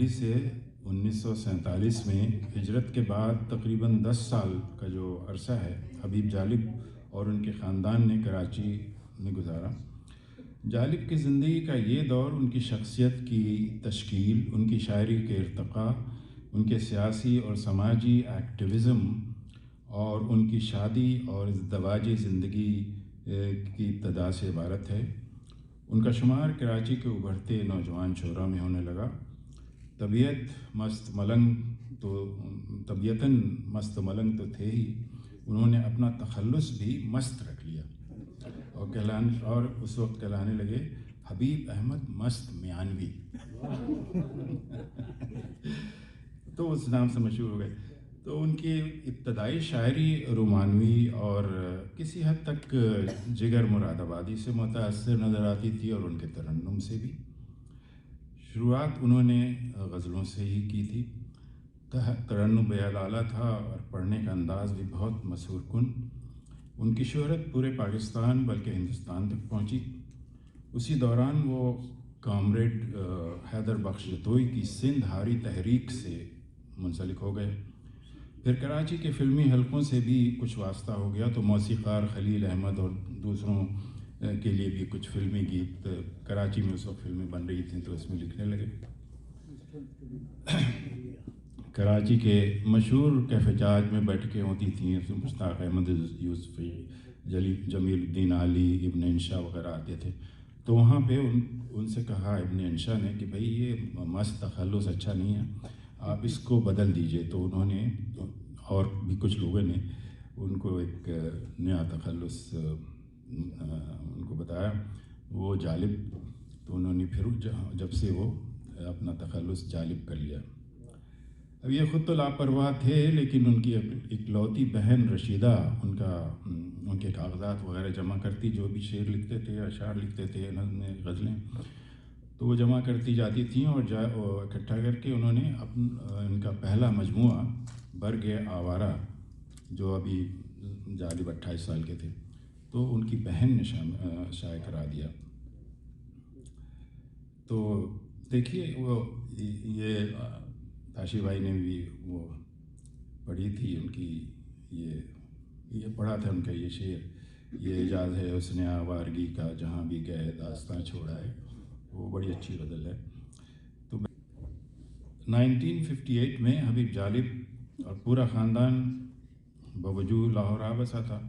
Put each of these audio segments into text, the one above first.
دہلی سے 1947 میں ہجرت کے بعد تقریباً 10 سال کا جو عرصہ ہے حبیب جالب اور ان کے خاندان نے کراچی میں گزارا۔ جالب کی زندگی کا یہ دور ان کی شخصیت کی تشکیل، ان کی شاعری کے ارتقاء، ان کے سیاسی اور سماجی ایکٹیوزم اور ان کی شادی اور ازدواجی زندگی کی ابتدا سے عبارت ہے۔ ان کا شمار کراچی کے ابھرتے نوجوان شعراء میں ہونے لگا۔ طبیعتاً مست ملنگ تو تھے ہی، انہوں نے اپنا تخلص بھی مست رکھ لیا اور اس وقت کہلانے لگے حبیب احمد مست میانوی تو اس نام سے مشہور ہو گئے۔ تو ان کی ابتدائی شاعری رومانوی اور کسی حد تک جگر مراد آبادی سے متاثر نظر آتی تھی، اور ان کے ترنم سے بھی۔ شروعات انہوں نے غزلوں سے ہی کی تھی۔ ترنم بیاد اعلیٰ تھا اور پڑھنے کا انداز بھی بہت مسحور کن۔ ان کی شہرت پورے پاکستان بلکہ ہندوستان تک پہنچی۔ اسی دوران وہ کامریڈ حیدر بخش جتوئی کی سندھ ہاری تحریک سے منسلک ہو گئے۔ پھر کراچی کے فلمی حلقوں سے بھی کچھ واسطہ ہو گیا، تو موسیقار خلیل احمد اور دوسروں کے لیے بھی کچھ فلمی گیت، کراچی میں اس وقت فلمیں بن رہی تھیں تو اس میں لکھنے لگے۔ کراچی کے مشہور کیفے جاج میں بیٹھکیں ہوتی تھیں، مشتاق احمد یوسفی، جمیل الدین علی، ابن انشا وغیرہ آتے تھے۔ تو وہاں پہ ان سے کہا ابن انشا نے کہ بھائی یہ مست تخلص اچھا نہیں ہے، آپ اس کو بدل دیجئے۔ تو انہوں نے اور بھی کچھ لوگوں نے ان کو ایک نیا تخلص ان کو بتایا، وہ جالب۔ تو انہوں نے پھر جب سے وہ اپنا تخلص جالب کر لیا۔ اب یہ خود تو لاپرواہ تھے، لیکن ان کی اکلوتی بہن رشیدہ ان کے کاغذات وغیرہ جمع کرتی، جو بھی شعر لکھتے تھے، اشعار لکھتے تھے، نظمیں، غزلیں، تو وہ جمع کرتی جاتی تھیں، اور اکٹھا کر کے انہوں نے ان کا پہلا مجموعہ برگ آوارہ، جو ابھی جالب 28 سال کے تھے، تو ان کی بہن نے شائع کرا دیا۔ تو دیکھیے وہ یہ تاشی بھائی نے بھی وہ پڑھی تھی ان کی، یہ پڑھا تھا ان کا یہ شعر، یہ اعجاز ہے حسن آوارگی کا جہاں بھی گئے داستاں چھوڑا ہے، وہ بڑی اچھی غزل ہے۔ تو 1958 میں حبیب جالب اور پورا خاندان بوجود لاہور آ بسا تھا۔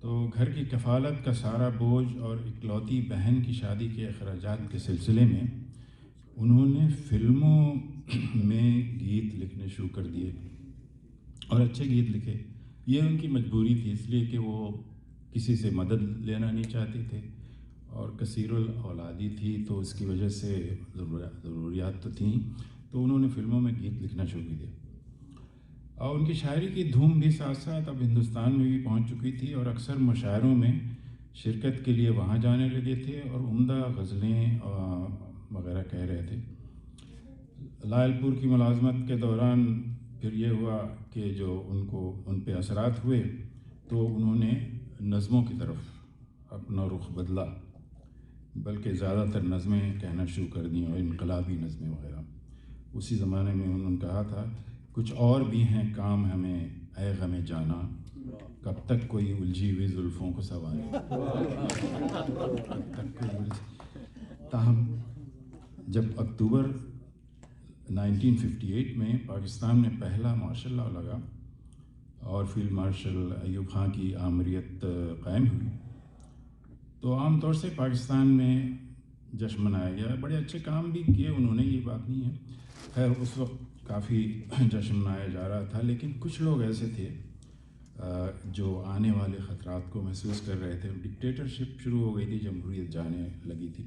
تو گھر کی کفالت کا سارا بوجھ اور اکلوتی بہن کی شادی کے اخراجات کے سلسلے میں انہوں نے فلموں میں گیت لکھنے شروع کر دیے، اور اچھے گیت لکھے۔ یہ ان کی مجبوری تھی، اس لیے کہ وہ کسی سے مدد لینا نہیں چاہتے تھے، اور کثیر الاولادی تھی، تو اس کی وجہ سے ضروریات تو تھیں، تو انہوں نے فلموں میں گیت لکھنا شروع کر دیا۔ اور ان کی شاعری کی دھوم بھی ساتھ ساتھ اب ہندوستان میں بھی پہنچ چکی تھی، اور اکثر مشاعروں میں شرکت کے لیے وہاں جانے لگے تھے، اور عمدہ غزلیں وغیرہ کہہ رہے تھے۔ لائل پور کی ملازمت کے دوران پھر یہ ہوا کہ جو ان پہ اثرات ہوئے، تو انہوں نے نظموں کی طرف اپنا رخ بدلا، بلکہ زیادہ تر نظمیں کہنا شروع کر دیں، اور انقلابی نظمیں وغیرہ۔ اسی زمانے میں انہوں نے کہا تھا، کچھ اور بھی ہیں کام ہمیں اے غم جانا، کب تک کوئی الجھی ہوئی زلفوں کو سنوارے۔ تاہم جب اکتوبر 1958 میں پاکستان میں پہلا مارشل لاء لگا اور فیلڈ مارشل ایوب خان کی آمریت قائم ہوئی، تو عام طور سے پاکستان میں جشن منایا گیا۔ بڑے اچھے کام بھی کیے انہوں نے، یہ بات نہیں ہے، خیر اس وقت کافی جشن منایا جا رہا تھا، لیکن کچھ لوگ ایسے تھے جو آنے والے خطرات کو محسوس کر رہے تھے۔ ڈکٹیٹرشپ شروع ہو گئی تھی، جمہوریت جانے لگی تھی،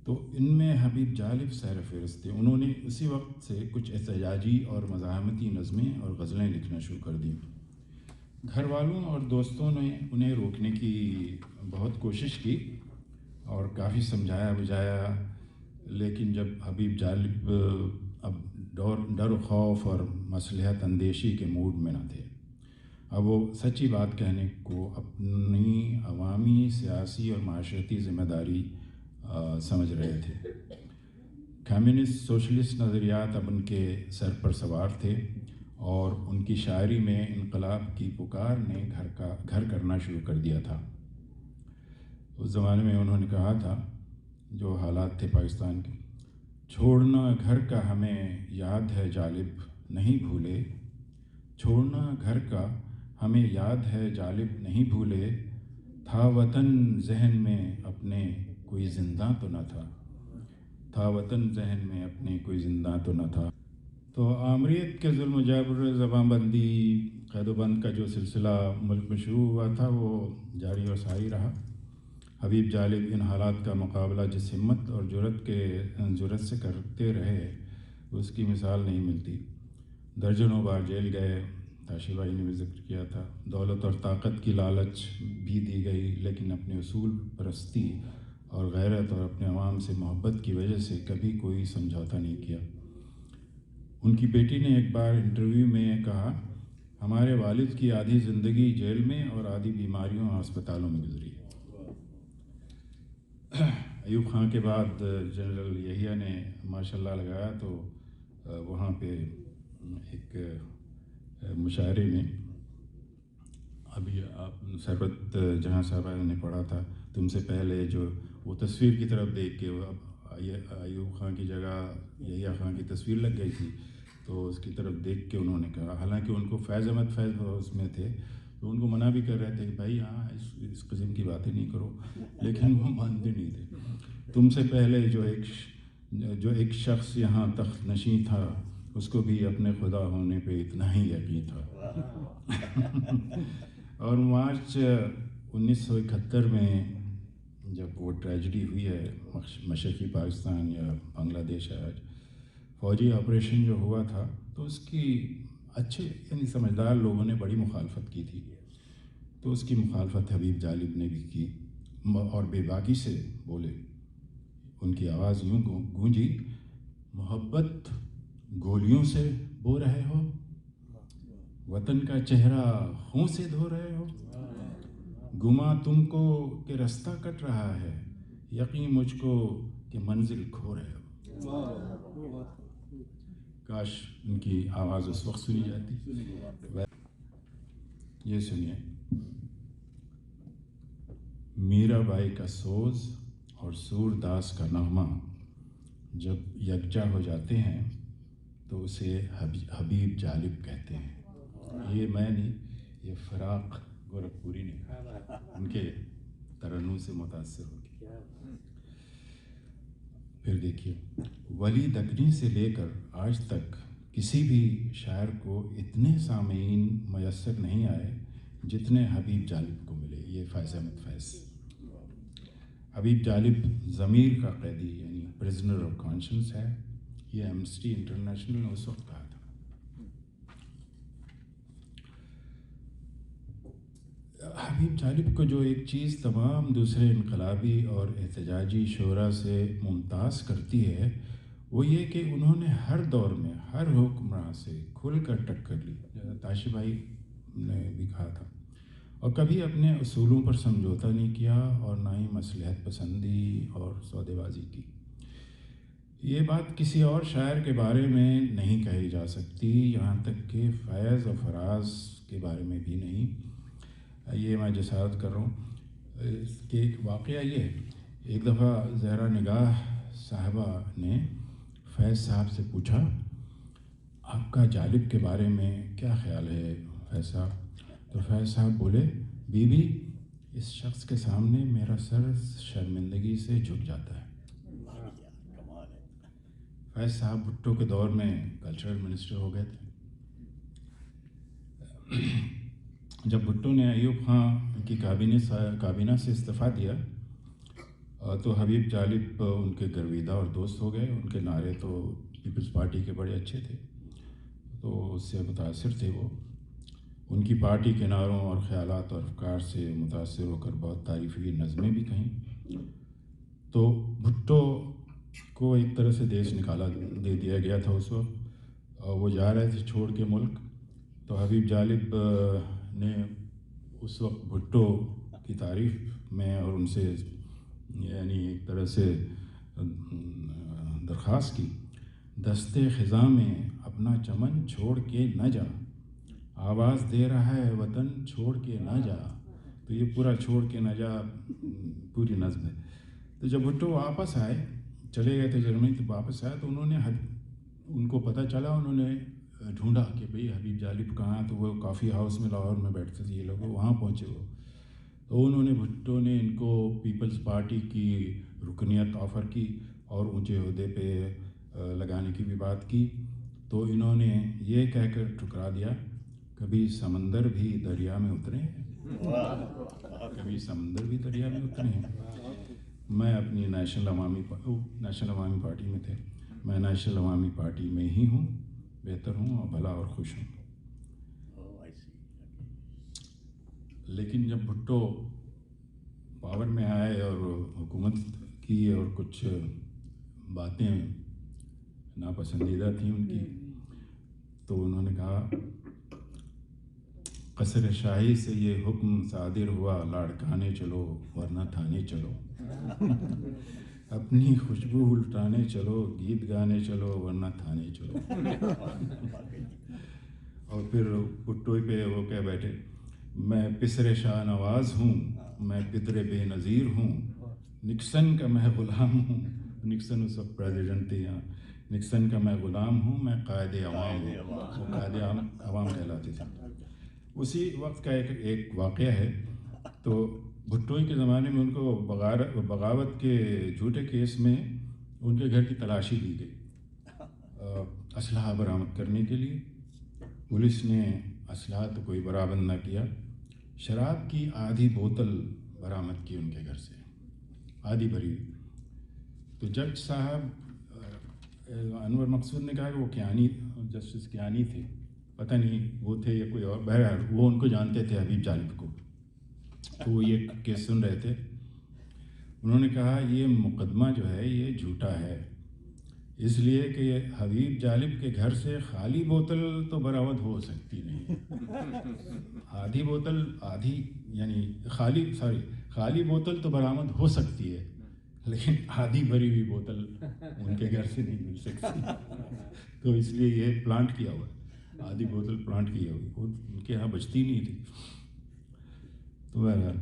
تو ان میں حبیب جالب سیر فہرست تھے۔ انہوں نے اسی وقت سے کچھ احتجاجی اور مزاحمتی نظمیں اور غزلیں لکھنا شروع کر دیں۔ گھر والوں اور دوستوں نے انہیں روکنے کی بہت کوشش کی اور کافی سمجھایا بجھایا، لیکن جب حبیب جالب اب ڈر و خوف اور مصلحت اندیشی کے موڈ میں نہ تھے، اب وہ سچی بات کہنے کو اپنی عوامی، سیاسی اور معاشرتی ذمہ داری سمجھ رہے تھے۔ کمیونسٹ سوشلسٹ نظریات اب ان کے سر پر سوار تھے اور ان کی شاعری میں انقلاب کی پکار نے گھر کرنا شروع کر دیا تھا۔ اس زمانے میں انہوں نے کہا تھا، جو حالات تھے پاکستان کے، چھوڑنا گھر کا ہمیں یاد ہے جالب نہیں بھولے، چھوڑنا گھر کا ہمیں یاد ہے جالب نہیں بھولے، تھا وطن ذہن میں اپنے کوئی زندہ تو نہ تھا، تھا وطن ذہن میں اپنے کوئی زندہ تو نہ تھا۔ تو آمریت کے ظلم و جبر، زبان بندی، قید و بند کا جو سلسلہ ملک میں شروع ہوا تھا وہ جاری اور ساری رہا۔ حبیب جالب ان حالات کا مقابلہ جس ہمت اور جرأت سے کرتے رہے، اس کی مثال نہیں ملتی۔ درجنوں بار جیل گئے، تاشی بھائی نے بھی ذکر کیا تھا۔ دولت اور طاقت کی لالچ بھی دی گئی، لیکن اپنے اصول پرستی اور غیرت اور اپنے عوام سے محبت کی وجہ سے کبھی کوئی سمجھوتا نہیں کیا۔ ان کی بیٹی نے ایک بار انٹرویو میں کہا، ہمارے والد کی آدھی زندگی جیل میں اور آدھی بیماریوں اور ہسپتالوں میں گزری۔ ایوب خان کے بعد جنرل یحییٰ نے ماشاء اللہ لگایا تو وہاں پہ ایک مشاعرے میں، ابھی آپ سربت جہاں صاحبہ نے پڑھا تھا، تم سے پہلے، جو وہ تصویر کی طرف دیکھ کے ایوب خان کی جگہ یحییٰ خان کی تصویر لگ گئی تھی، تو اس کی طرف دیکھ کے انہوں نے کہا، حالانکہ ان کو فیض احمد فیض اس میں تھے تو ان کو منع بھی کر رہے تھے کہ بھائی ہاں اس قسم کی باتیں نہیں کرو، لیکن وہ مانتے نہیں تھے۔ تم سے پہلے جو ایک شخص یہاں تخت نشین تھا، اس کو بھی اپنے خدا ہونے پہ اتنا ہی یقین تھا۔ اور مارچ 1971 میں جب وہ ٹریجڈی ہوئی ہے مشرقی پاکستان یا بنگلہ دیش ہے آج، فوجی آپریشن جو ہوا تھا، تو اس کی اچھے یعنی سمجھدار لوگوں نے بڑی مخالفت کی تھی، تو اس کی مخالفت حبیب جالب نے بھی کی اور بے باکی سے بولے۔ ان کی آواز یوں گونجی، محبت گولیوں سے بو رہے ہو، وطن کا چہرہ خون سے دھو رہے ہو، گما تم کو کہ رستہ کٹ رہا ہے، یقین مجھ کو کہ منزل کھو رہے ہو۔ کاش ان کی آواز اس وقت سنی جاتی۔ یہ سنیے، میرا بائی کا سوز اور سور داس کا نغمہ جب یکجا ہو جاتے ہیں تو اسے حبیب جالب کہتے ہیں۔ یہ میں نہیں، یہ فراق گورکھپوری نے کہا، ان کے ترنم سے متاثر ہو کے۔ پھر دیکھیے، ولی دکنی سے لے کر آج تک کسی بھی شاعر کو اتنے سامعین میسر نہیں آئے جتنے حبیب جالب کو ملے۔ یہ فیض احمد فیض۔ حبیب جالب ضمیر کا قیدی یعنی پرزنر آف کانشنس ہے، یہ ایمنسٹی انٹرنیشنل نے اس وقت کہا تھا۔ حبیب جالب کو جو ایک چیز تمام دوسرے انقلابی اور احتجاجی شعراء سے ممتاز کرتی ہے، وہ یہ کہ انہوں نے ہر دور میں ہر حکمراں سے کھل کر ٹکر لی، تاشی بھائی نے بھی کہا تھا، اور کبھی اپنے اصولوں پر سمجھوتا نہیں کیا اور نہ ہی مصلحت پسندی اور سودے بازی کی۔ یہ بات کسی اور شاعر کے بارے میں نہیں کہی جا سکتی، یہاں تک کہ فیض و فراز کے بارے میں بھی نہیں۔ یہ میں جسارت کر رہا ہوں اس کے ایک واقعہ یہ ہے، ایک دفعہ زہرا نگاہ صاحبہ نے فیض صاحب سے پوچھا، آپ کا جالب کے بارے میں کیا خیال ہے فیض صاحب؟ تو فیض صاحب بولے، بی بی اس شخص کے سامنے میرا سر شرمندگی سے جھک جاتا ہے۔ فیض صاحب بھٹو کے دور میں کلچرل منسٹر ہو گئے تھے۔ جب بھٹو نے ایوب خان کی کابینہ سے استعفیٰ دیا تو حبیب جالب ان کے گرویدہ اور دوست ہو گئے۔ ان کے نعرے تو پیپلز پارٹی کے بڑے اچھے تھے، تو اس سے متاثر تھے وہ۔ ان کی پارٹی کے نعروں اور خیالات اور افکار سے متاثر ہو کر بہت تعریفی نظمیں بھی کہیں۔ تو بھٹو کو ایک طرح سے دیش نکالا دے دیا گیا تھا اس وقت، اور وہ جا رہے تھے چھوڑ کے ملک، تو حبیب جالب نے اس وقت بھٹو کی تعریف میں اور ان سے یعنی ایک طرح سے درخواست کی، دستے خزاں میں اپنا چمن چھوڑ کے نہ جا، آواز دے رہا ہے وطن چھوڑ کے نہ جا. تو یہ پورا چھوڑ کے نہ جا پوری نظم ہے. تو جب بھٹو واپس آئے، چلے گئے تھے جرمنی، تو واپس آئے تو انہوں نے ان کو پتہ چلا، انہوں نے ڈھونڈا کہ بھئی حبیب جالب کہاں. تو وہ کافی ہاؤس میں لاہور میں بیٹھتے تھے یہ لوگ، وہاں پہنچے وہ. تو انہوں نے بھٹو نے ان کو پیپلز پارٹی کی رکنیت آفر کی اور اونچے عہدے پہ لگانے کی بھی بات کی. تو انہوں نے یہ کہہ کر ٹھکرا دیا، کبھی سمندر بھی دریا میں اترے ہیں، کبھی سمندر بھی دریا میں اترے ہیں. میں اپنی نیشنل عوامی پارٹی میں تھے، میں نیشنل عوامی پارٹی میں ہی ہوں، بہتر ہوں اور بھلا اور خوش ہوں. لیکن جب بھٹو پاور میں آئے اور حکومت کی اور کچھ باتیں ناپسندیدہ تھیں ان کی، تو انہوں نے کہا قصر شاہی سے یہ حکم صادر ہوا، لاڑکانے چلو ورنہ تھانے چلو، اپنی خوشبو الٹانے چلو، گیت گانے چلو ورنہ تھانے چلو. اور پھر بھٹو پہ وہ کہہ بیٹھے، میں پسر شاہ نواز ہوں، میں پدر بے نظیر ہوں، نکسن کا میں غلام ہوں. نکسن اس وقت پریزیڈنٹ تھے یہاں. نکسن کا میں غلام ہوں، میں قائد عوام ہوں. وہ قائد عوام کہلاتے تھے. اسی وقت کا ایک واقعہ ہے. تو بھٹوئی کے زمانے میں ان کو بغاوت کے جھوٹے کیس میں ان کے گھر کی تلاشی لی گئی اسلحہ برآمد کرنے کے لیے. پولیس نے اسلحہ تو کوئی برآمد نہ کیا، شراب کی آدھی بوتل برآمد کی ان کے گھر سے، آدھی بھری. تو جج صاحب انور مقصود نے کہا کہ وہ کیانی، جسٹس کیانی تھے، پتہ نہیں وہ تھے یا کوئی اور، بہرحال وہ ان کو جانتے تھے حبیب جالب کو. تو وہ یہ کیس سن رہے تھے. انہوں نے کہا یہ مقدمہ جو ہے یہ جھوٹا ہے، اس لیے کہ حبیب جالب کے گھر سے خالی بوتل تو برآمد ہو سکتی نہیں. آدھی بوتل، آدھی یعنی خالی بوتل تو برآمد ہو سکتی ہے، لیکن آدھی بھری ہوئی بوتل ان کے گھر سے نہیں مل سکتی. تو اس لیے یہ پلانٹ کیا ہوا ہے، آدھی بوتل پلانٹ کی ہوئی، وہ ان کے یہاں بچتی نہیں تھی. تو بہرحال